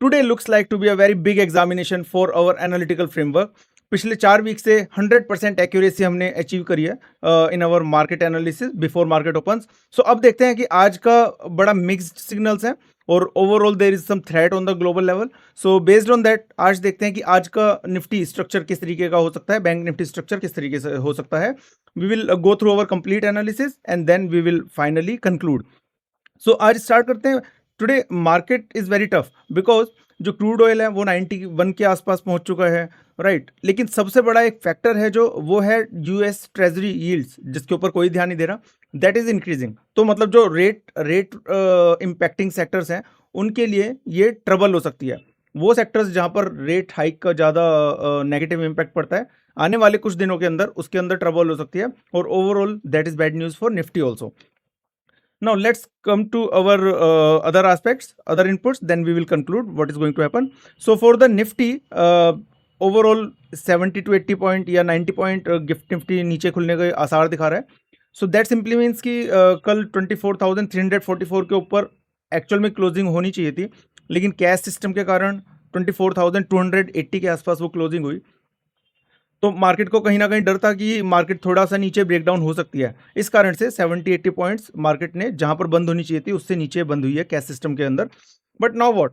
Today looks like to be a very big examination for our analytical framework. पिछले 4 week से 100% accuracy हमने achieve करी है in our market analysis before market opens. So अब देखते हैं कि आज का बड़ा मिक्स्ड सिग्नल्स हैं और overall there is some threat on the global level. So based on that आज देखते हैं कि आज का निफ्टी स्ट्रक्चर किस तरीके का हो सकता है, बैंक निफ्टी स्ट्रक्चर किस तरीके से हो सकता है। We will go through our complete analysis and then we will finally conclude. So आज स्टार्ट करते हैं। Today market is very tough because जो क्रूड ऑयल है वो 91 के आसपास पहुंच चुका है, राइट। लेकिन सबसे बड़ा एक फैक्टर है जो वो है यूएस ट्रेजरी यील्ड्स, जिसके ऊपर कोई ध्यान नहीं दे रहा, दैट इज इंक्रीजिंग। तो मतलब जो रेट इम्पैक्टिंग सेक्टर्स हैं उनके लिए ये ट्रबल हो सकती है। वो सेक्टर्स जहां पर रेट हाइक का ज़्यादा नेगेटिव इम्पैक्ट पड़ता है आने वाले कुछ दिनों के अंदर, उसके अंदर ट्रबल हो सकती है और overall that is bad news for Nifty also. Now let's come to our other aspects, other inputs, then we will conclude what is going to happen. So for the Nifty, overall 70 to 80 point या 90 point gift Nifty नीचे खुलने के आसार दिखा रहा है। So that simply means कि कल 24,344 के ऊपर एक्चुअल में क्लोजिंग होनी चाहिए थी, लेकिन कैश सिस्टम के कारण 24,280 के आसपास वो क्लोजिंग हुई। तो मार्केट को कहीं ना कहीं डर था कि मार्केट थोड़ा सा नीचे ब्रेकडाउन हो सकती है। इस कारण से 70-80 पॉइंट्स मार्केट ने जहां पर बंद होनी चाहिए थी उससे नीचे बंद हुई है कैश सिस्टम के अंदर। बट नाउ व्हाट,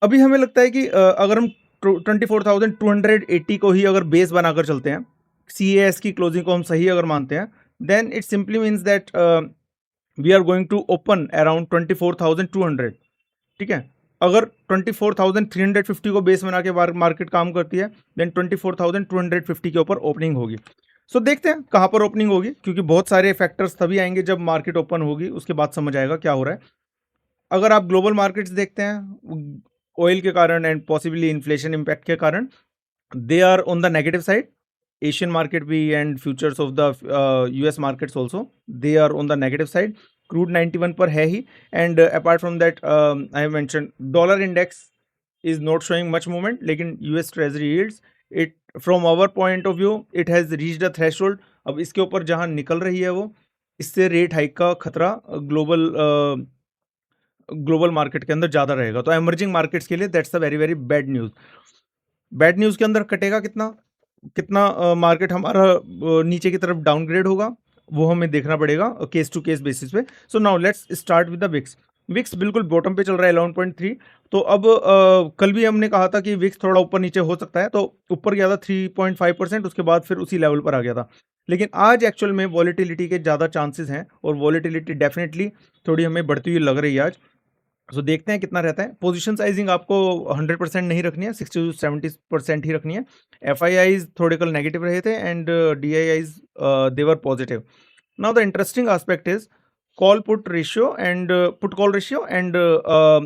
अभी हमें लगता है कि अगर हम 24,280 को ही अगर बेस बनाकर चलते हैं, CAS की क्लोजिंग को हम सही अगर मानते हैं, then it simply means that we are going to open around 24,200। ठीक है, अगर 24,350 को बेस बना के मार्केट काम करती है देन 24,250 के ऊपर ओपनिंग होगी। सो देखते हैं कहाँ पर ओपनिंग होगी, क्योंकि बहुत सारे फैक्टर्स तभी आएंगे जब मार्केट ओपन होगी, उसके बाद समझ आएगा क्या हो रहा है। अगर आप ग्लोबल मार्केट्स देखते हैं, ऑयल के कारण एंड पॉसिबली इन्फ्लेशन इम्पैक्ट के कारण they are on the negative side. Asian market भी and futures of the US markets also they are on the negative side. Crude 91 पर है ही, and apart from that I have mention dollar index is not showing much movement, लेकिन US treasury yields it from our point of view it has reached a threshold. अब इसके ऊपर जहां निकल रही है वो, इससे रेट हाइक का खतरा ग्लोबल मार्केट के अंदर ज़्यादा रहेगा। तो एमर्जिंग मार्केट्स के लिए that's a very very bad news. Bad news के अंदर कटेगा कितना कितना मार्केट हमारा नीचे की तरफ डाउनग्रेड होगा, वो हमें देखना पड़ेगा केस टू केस बेसिस पे। So now let's start with the VIX. VIX बिल्कुल बॉटम पे चल रहा है 11.3। तो अब कल भी हमने कहा था कि विक्स थोड़ा ऊपर नीचे हो सकता है, तो ऊपर गया था 3.5%, उसके बाद फिर उसी लेवल पर आ गया था। लेकिन आज एक्चुअल में वॉलेटिलिटी के ज़्यादा चांसेस हैं और वॉलेटिलिटी डेफिनेटली थोड़ी हमें बढ़ती हुई लग रही है आज। सो देखते हैं कितना रहता है। पोजीशन साइजिंग आपको 100% नहीं रखनी है, 60 to 70% ही रखनी है। FIIs थोड़े कल नेगेटिव रहे थे and DIIs they were positive. Now the interesting aspect is call put ratio and put call ratio and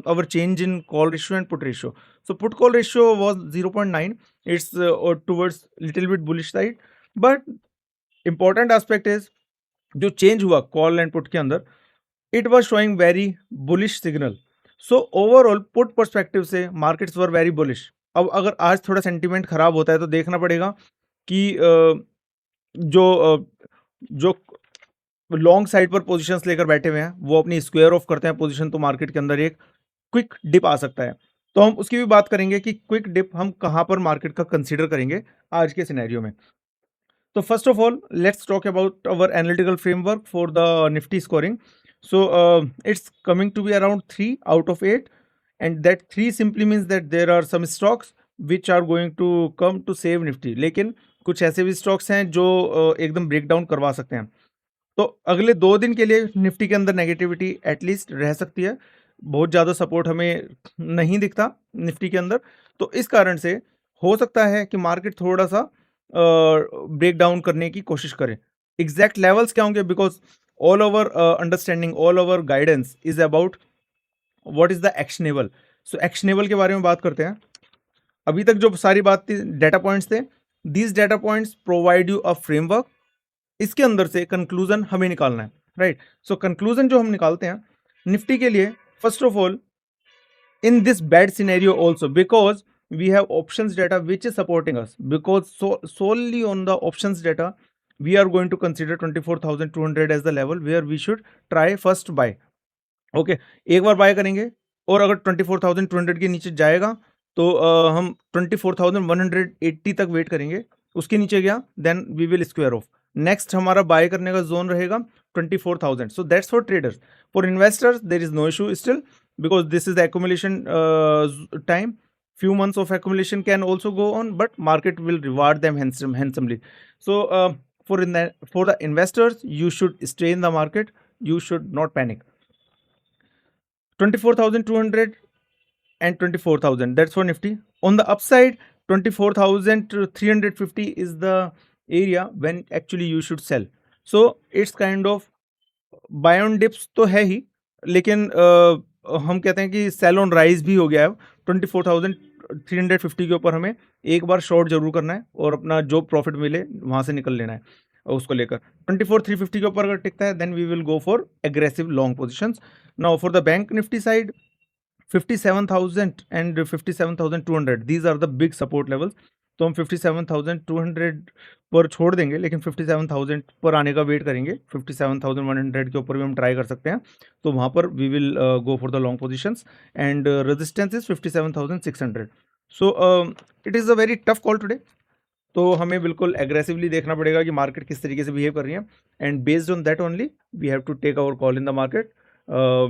our change in call ratio and put ratio. So put call ratio was 0.9. It's towards little bit bullish side, but important aspect is जो change हुआ call and put के अंदर, it was showing very bullish signal. So overall put perspective से markets were very bullish. अब अगर आज थोड़ा sentiment खराब होता है तो देखना पड़ेगा कि जो लॉन्ग साइड पर पोजीशंस लेकर बैठे हुए हैं वो अपनी स्क्वायर ऑफ करते हैं पोजीशन, तो मार्केट के अंदर एक क्विक डिप आ सकता है। तो हम उसकी भी बात करेंगे कि क्विक डिप हम कहाँ पर मार्केट का कंसीडर करेंगे आज के सिनेरियो में। So first of all, let's talk about our analytical framework for the Nifty scoring. So it's coming to be around 3 out of 8, and that 3 simply means that there are some stocks which are going to come to save Nifty. लेकिन कुछ ऐसे भी stocks हैं जो एकदम break down करवा सकते हैं। तो अगले 2 दिन के लिए निफ्टी के अंदर नेगेटिविटी एटलीस्ट रह सकती है। बहुत ज़्यादा सपोर्ट हमें नहीं दिखता निफ्टी के अंदर, तो इस कारण से हो सकता है कि मार्केट थोड़ा सा ब्रेक डाउन करने की कोशिश करें। एग्जैक्ट लेवल्स क्या होंगे, because all over understanding, all over guidance is about what is the actionable. So actionable के बारे में बात करते हैं। अभी तक जो सारी बात थी, डेटा पॉइंट्स थे, these data points provide you a framework. इसके अंदर से कंक्लूजन हमें निकालना है, राइट। सो कंक्लूजन जो हम निकालते हैं निफ्टी के लिए, first of all in this bad scenario also, because we have options data which is supporting us, because solely on the options data we are going to consider 24,200 as the level where we should try first buy. Okay, एक बार bye करेंगे और अगर 24,200 के नीचे जाएगा तो हम 24,180 तक वेट करेंगे, उसके नीचे गया then we will square off. Next हमारा बाय करने का जोन रहेगा 24,000। So that's for traders. For investors there is no issue still because this is the accumulation time. Few months of accumulation can also go on, but market will reward them handsomely. So for the investors, you should stay in the market. You should not panic. 24,200 and 24,000, that's for Nifty. On the upside, 24,350 is the area when actually you should sell. So it's kind of buy on dips तो है ही, लेकिन हम कहते हैं कि cell on rise भी हो गया है। 24,350 के ऊपर हमें एक बार शॉर्ट जरूर करना है और अपना जो प्रॉफिट मिले वहां से निकल लेना है उसको लेकर। 24,350 के ऊपर अगर टिकता है then we will go for aggressive long positions. Now for the bank Nifty side 57,000 and 57,200 these are the big support levels. तो हम 57,200 पर छोड़ देंगे, लेकिन 57,000 पर आने का वेट करेंगे। 57,100 के ऊपर भी हम ट्राई कर सकते हैं, तो वहाँ पर we will go for the long positions and resistance is 57,600। So it is a very tough call today. तो हमें बिल्कुल एग्रेसिवली देखना पड़ेगा कि मार्केट किस तरीके से बिहेव कर रही है, and based on that only we have to take our call in the market.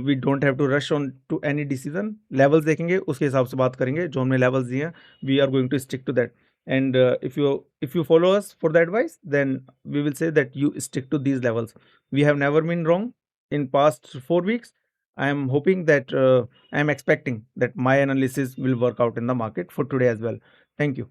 We don't have to rush on to any decision. Levels देखेंगे, उसके हिसाब से बात करेंगे। जो हमने लेवल्स दिए हैं we are going to stick to that, and if you follow us for the advice, then we will say that you stick to these levels. We have never been wrong in past 4 weeks. I am hoping that I am expecting that my analysis will work out in the market for today as well. Thank you.